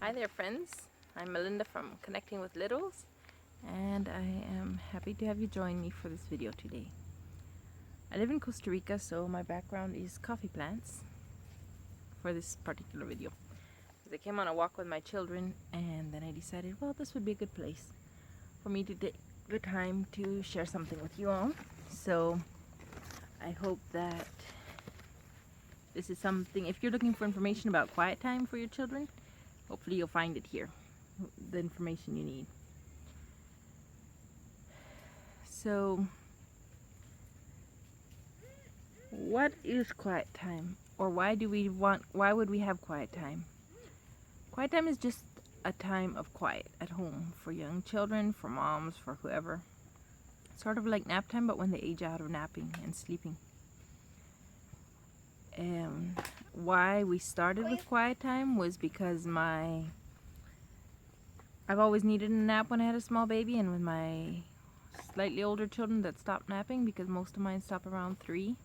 Hi there, friends. I'm Melinda from Connecting with Littles, and I am happy to have you join me for this video today. I live in Costa Rica, so my background is coffee plants for this particular video. I came on a walk with my children, and then I decided, well, this would be a good place for me to take the time to share something with you all. So I hope that this is something, if you're looking for information about quiet time for your children, hopefully you'll find it here, the information you need. So, what is quiet time? Or why would we have quiet time? Quiet time is just a time of quiet at home for young children, for moms, for whoever. Sort of like nap time, but when they age out of napping and sleeping. Why we started with quiet time was because I've always needed a nap when I had a small baby, and with my slightly older children that stopped napping, because most of mine stop around 3.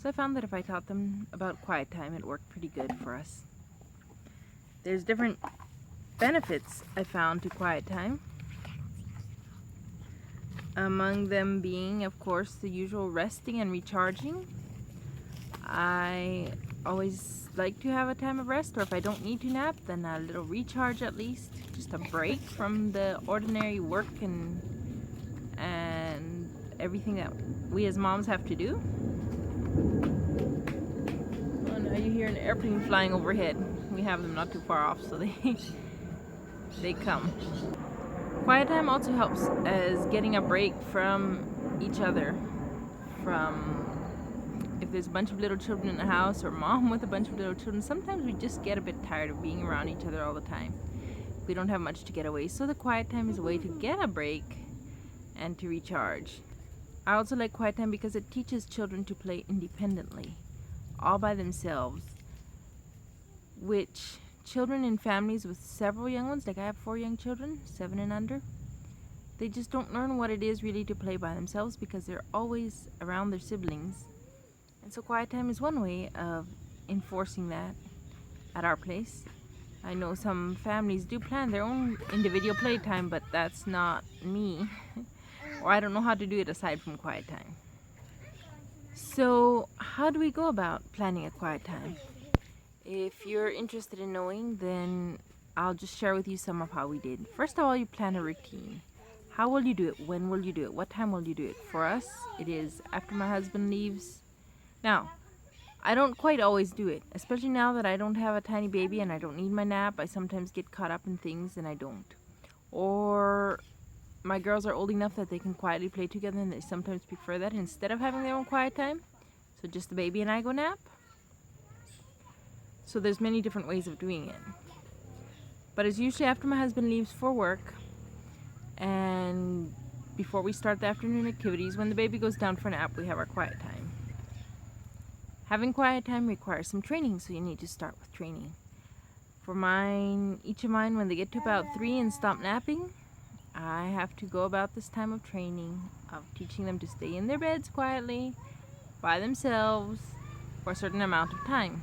So I found that if I taught them about quiet time, it worked pretty good for us. There's different benefits I found to quiet time. Among them being, of course, the usual resting and recharging. I always like to have a time of rest, or if I don't need to nap, then a little recharge at least. Just a break from the ordinary work and everything that we as moms have to do. Oh, now you hear an airplane flying overhead. We have them not too far off, so they come. Quiet time also helps as getting a break from each other. From if there's a bunch of little children in the house, or mom with a bunch of little children, sometimes we just get a bit tired of being around each other all the time. We don't have much to get away, so the quiet time is a way to get a break and to recharge. I also like quiet time because it teaches children to play independently, all by themselves, which children in families with several young ones, like I have 4 young children, 7 and under, they just don't learn what it is really to play by themselves because they're always around their siblings. And so quiet time is one way of enforcing that at our place. I know some families do plan their own individual playtime, but that's not me. Or I don't know how to do it aside from quiet time. So how do we go about planning a quiet time? If you're interested in knowing, then I'll just share with you some of how we did. First of all, you plan a routine. How will you do it? When will you do it? What time will you do it? For us, it is after my husband leaves. Now, I don't quite always do it, especially now that I don't have a tiny baby and I don't need my nap. I sometimes get caught up in things and I don't. Or my girls are old enough that they can quietly play together, and they sometimes prefer that instead of having their own quiet time. So just the baby and I go nap. So there's many different ways of doing it. But it's usually after my husband leaves for work and before we start the afternoon activities. When the baby goes down for a nap, we have our quiet time. Having quiet time requires some training, so you need to start with training. For each of mine, when they get to about 3 and stop napping, I have to go about this time of training, of teaching them to stay in their beds quietly, by themselves, for a certain amount of time.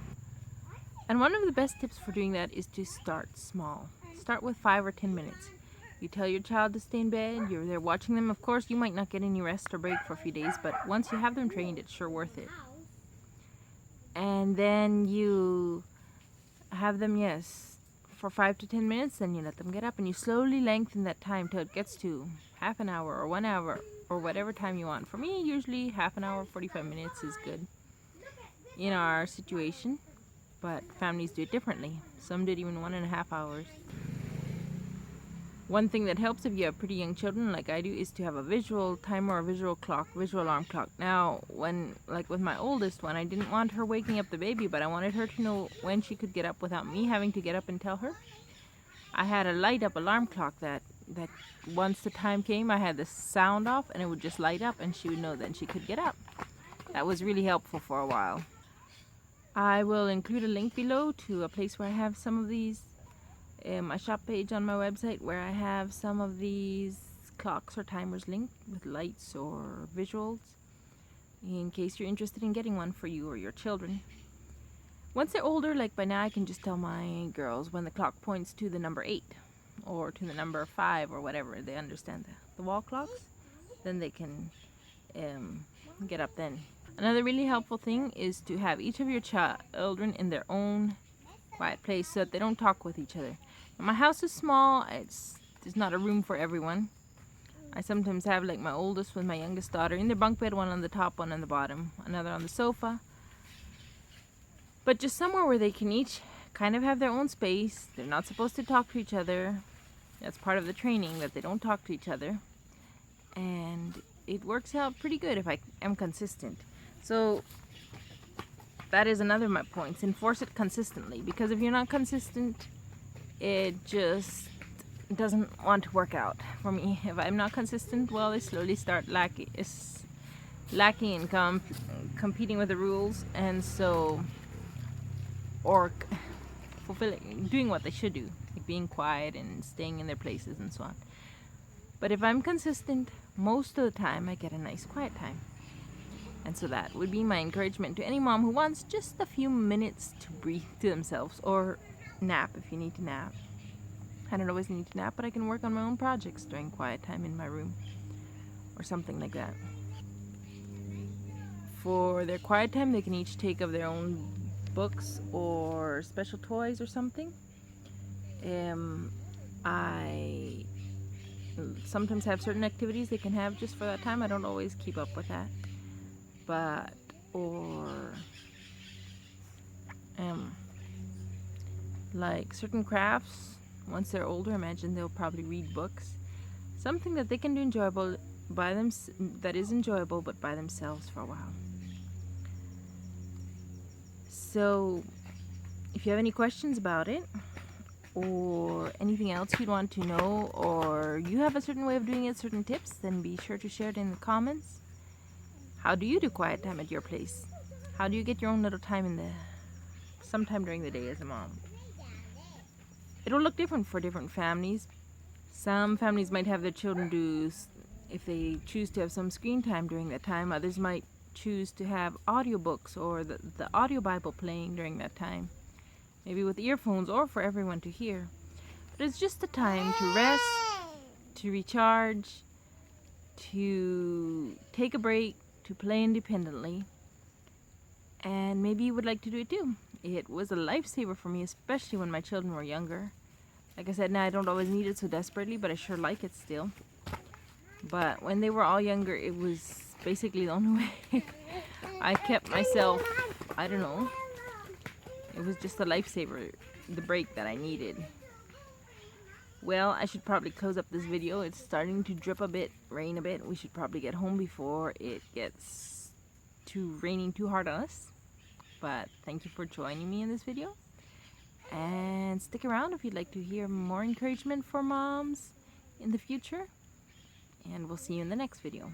And one of the best tips for doing that is to start small. Start with 5 or 10 minutes. You tell your child to stay in bed, you're there watching them. Of course, you might not get any rest or break for a few days, but once you have them trained, it's sure worth it. And then you have them, for 5 to 10 minutes, then you let them get up, and you slowly lengthen that time till it gets to half an hour or 1 hour or whatever time you want. For me, usually half an hour, 45 minutes is good in our situation, but families do it differently. Some did even 1.5 hours. One thing that helps if you have pretty young children like I do is to have a visual timer or visual alarm clock. Now, like with my oldest one, I didn't want her waking up the baby, but I wanted her to know when she could get up without me having to get up and tell her. I had a light up alarm clock that once the time came, I had the sound off and it would just light up and she would know then she could get up. That was really helpful for a while. I will include a link below to a place where I have some of these, a shop page on my website where I have some of these clocks or timers linked with lights or visuals in case you're interested in getting one for you or your children. Once they're older, like by now, I can just tell my girls when the clock points to the number 8 or to the number 5 or whatever. They understand the wall clocks. Then they can get up then. Another really helpful thing is to have each of your children in their own quiet place so that they don't talk with each other. Now, my house is small. There's not a room for everyone. I sometimes have like my oldest with my youngest daughter in their bunk bed, one on the top, one on the bottom, another on the sofa. But just somewhere where they can each kind of have their own space. They're not supposed to talk to each other. That's part of the training, that they don't talk to each other. And it works out pretty good if I am consistent. So that is another of my points. Enforce it consistently, because if you're not consistent, it just doesn't want to work out for me. If I'm not consistent, well, I slowly start lacking in competing with the rules, and so or doing what they should do, like being quiet and staying in their places and so on. But if I'm consistent, most of the time I get a nice quiet time. And so that would be my encouragement to any mom who wants just a few minutes to breathe to themselves, or nap if you need to nap. I don't always need to nap, but I can work on my own projects during quiet time in my room or something like that. For their quiet time, they can each take of their own books or special toys or something. I sometimes have certain activities they can have just for that time. I don't always keep up with that, but like certain crafts. Once they're older, I imagine they'll probably read books, something that they can do enjoyable by them, that is enjoyable, but by themselves for a while. So if you have any questions about it, or anything else you'd want to know, or you have a certain way of doing it, certain tips, then be sure to share it in the comments. How do you do quiet time at your place? How do you get your own little time sometime during the day as a mom? It'll look different for different families. Some families might have their children do, if they choose to have some screen time during that time. Others might choose to have audiobooks or the audio Bible playing during that time, maybe with earphones or for everyone to hear. But it's just a time to rest, to recharge, to take a break, to play independently. And maybe you would like to do it too. It was a lifesaver for me, especially when my children were younger. Like I said, now I don't always need it so desperately, but I sure like it still. But when they were all younger, it was basically the only way I kept myself, I don't know. It was just a lifesaver, the break that I needed. Well, I should probably close up this video. It's starting to drip a bit, rain a bit. We should probably get home before it gets raining too hard on us. But thank you for joining me in this video. And stick around if you'd like to hear more encouragement for moms in the future. And we'll see you in the next video.